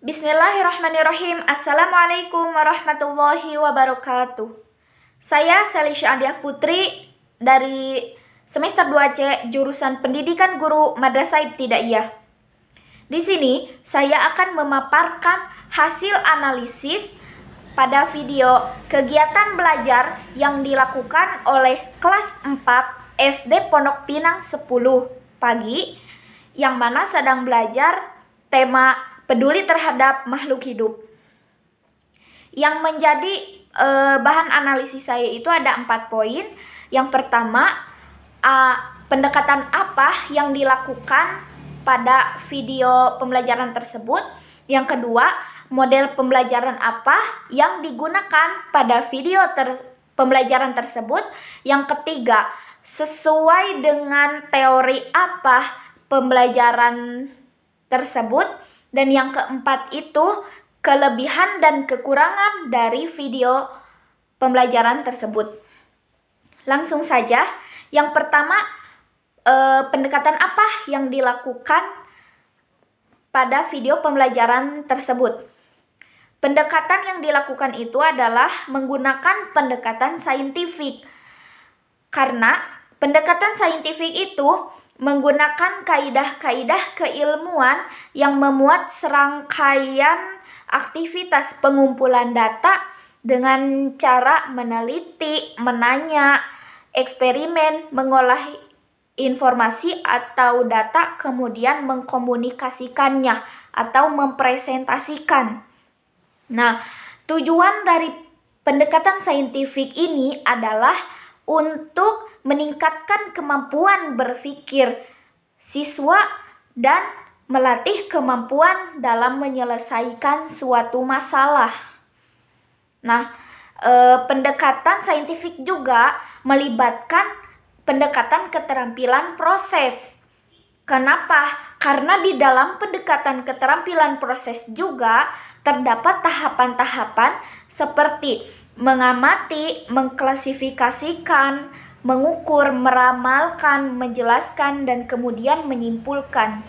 Bismillahirrahmanirrahim. Assalamualaikum warahmatullahi wabarakatuh. Saya Selisha Andiah Putri dari semester 2C jurusan Pendidikan Guru Madrasah Ibtidaiyah. Di sini saya akan memaparkan hasil analisis pada video kegiatan belajar yang dilakukan oleh kelas 4 SD Pondok Pinang 10 pagi yang mana sedang belajar tema peduli terhadap makhluk hidup. Yang menjadi bahan analisis saya itu ada 4 poin. Yang pertama, pendekatan apa yang dilakukan pada video pembelajaran tersebut. Yang kedua, model pembelajaran apa yang digunakan pada video pembelajaran tersebut. Yang ketiga, sesuai dengan teori apa pembelajaran tersebut. Dan yang keempat itu kelebihan dan kekurangan dari video pembelajaran tersebut. Langsung saja, yang pertama, pendekatan apa yang dilakukan pada video pembelajaran tersebut. Pendekatan yang dilakukan itu adalah menggunakan pendekatan saintifik. Karena pendekatan saintifik itu menggunakan kaidah-kaidah keilmuan yang memuat serangkaian aktivitas pengumpulan data dengan cara meneliti, menanya, eksperimen, mengolah informasi atau data, kemudian mengkomunikasikannya atau mempresentasikan. Nah, tujuan dari pendekatan saintifik ini adalah untuk meningkatkan kemampuan berpikir siswa dan melatih kemampuan dalam menyelesaikan suatu masalah. Nah, pendekatan saintifik juga melibatkan pendekatan keterampilan proses. Kenapa? Karena di dalam pendekatan keterampilan proses juga terdapat tahapan-tahapan seperti mengamati, mengklasifikasikan, mengukur, meramalkan, menjelaskan, dan kemudian menyimpulkan.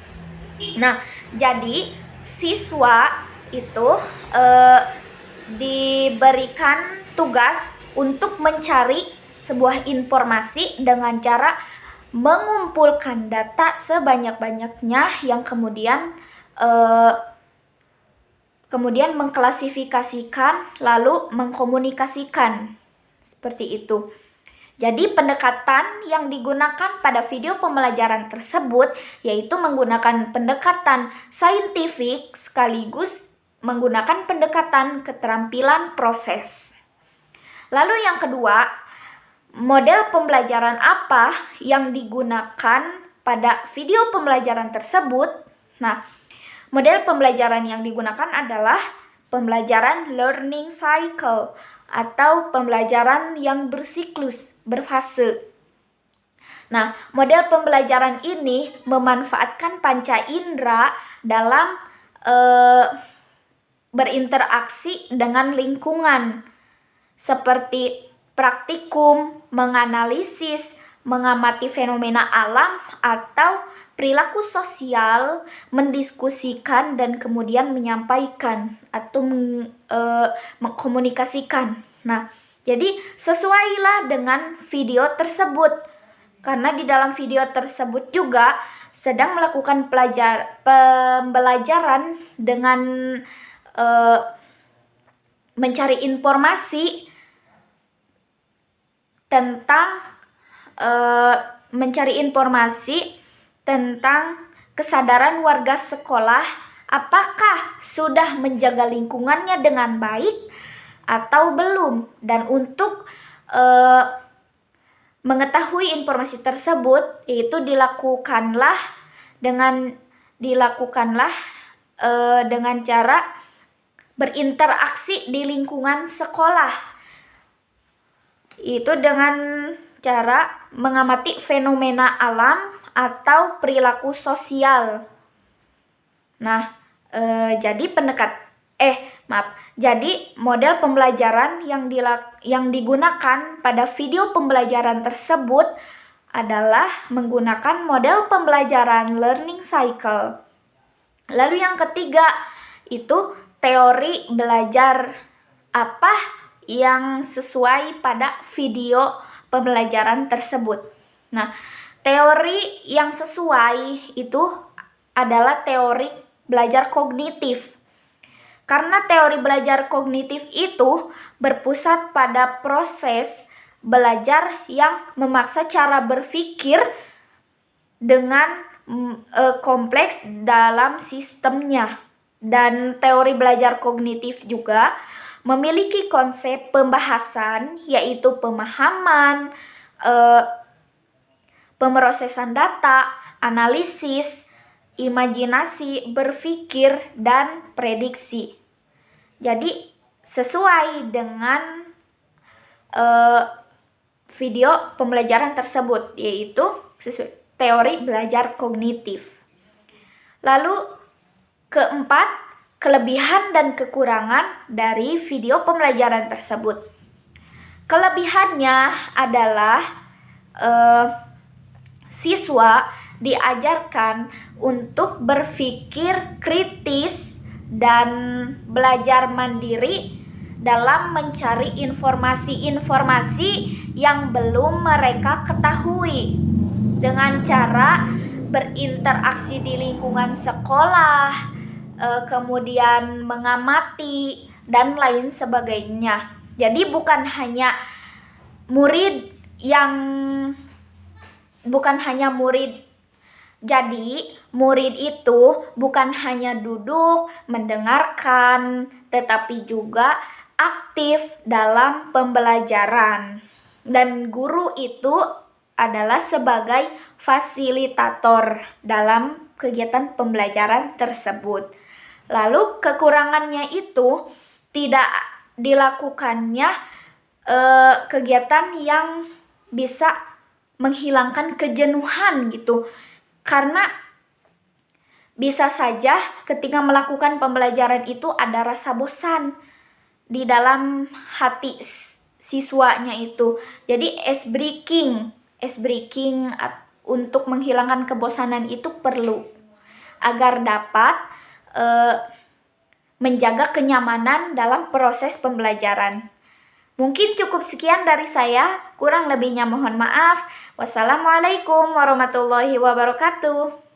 Nah, jadi siswa itu diberikan tugas untuk mencari sebuah informasi dengan cara mengumpulkan data sebanyak-banyaknya yang kemudian mengklasifikasikan lalu mengkomunikasikan. Seperti itu. Jadi pendekatan yang digunakan pada video pembelajaran tersebut yaitu menggunakan pendekatan saintifik sekaligus menggunakan pendekatan keterampilan proses. Lalu yang kedua, model pembelajaran apa yang digunakan pada video pembelajaran tersebut? Nah, model pembelajaran yang digunakan adalah pembelajaran learning cycle atau pembelajaran yang bersiklus, berfase. Nah, model pembelajaran ini memanfaatkan panca indera dalam berinteraksi dengan lingkungan seperti praktikum, menganalisis, mengamati fenomena alam atau perilaku sosial, mendiskusikan dan kemudian menyampaikan atau mengkomunikasikan. Nah, jadi sesuailah dengan video tersebut. Karena di dalam video tersebut juga sedang melakukan pembelajaran dengan mencari informasi tentang kesadaran warga sekolah, apakah sudah menjaga lingkungannya dengan baik atau belum. Dan untuk mengetahui informasi tersebut itu dilakukanlah dengan cara berinteraksi di lingkungan sekolah. Itu dengan cara mengamati fenomena alam atau perilaku sosial. Nah, jadi model pembelajaran yang digunakan pada video pembelajaran tersebut adalah menggunakan model pembelajaran learning cycle. Lalu yang ketiga, itu teori belajar apa yang sesuai pada video pembelajaran tersebut. Nah, teori yang sesuai itu adalah teori belajar kognitif. Karena teori belajar kognitif itu berpusat pada proses belajar yang memaksa cara berpikir dengan kompleks dalam sistemnya. Dan teori belajar kognitif juga memiliki konsep pembahasan, yaitu pemahaman, pemrosesan data, analisis, imajinasi, berpikir, dan prediksi. Jadi sesuai dengan video pembelajaran tersebut, yaitu teori belajar kognitif. Lalu keempat, kelebihan dan kekurangan dari video pembelajaran tersebut. Kelebihannya adalah siswa diajarkan untuk berpikir kritis dan belajar mandiri dalam mencari informasi-informasi yang belum mereka ketahui dengan cara berinteraksi di lingkungan sekolah, kemudian mengamati, dan lain sebagainya. Jadi bukan hanya murid. Jadi murid itu bukan hanya duduk mendengarkan, tetapi juga aktif dalam pembelajaran. Dan guru itu adalah sebagai fasilitator dalam kegiatan pembelajaran tersebut. Lalu kekurangannya itu tidak dilakukannya kegiatan yang bisa menghilangkan kejenuhan gitu. Karena bisa saja ketika melakukan pembelajaran itu ada rasa bosan di dalam hati siswanya itu. Jadi ice breaking untuk menghilangkan kebosanan itu perlu agar dapat menjaga kenyamanan dalam proses pembelajaran. Mungkin cukup sekian dari saya, kurang lebihnya mohon maaf. Wassalamualaikum warahmatullahi wabarakatuh.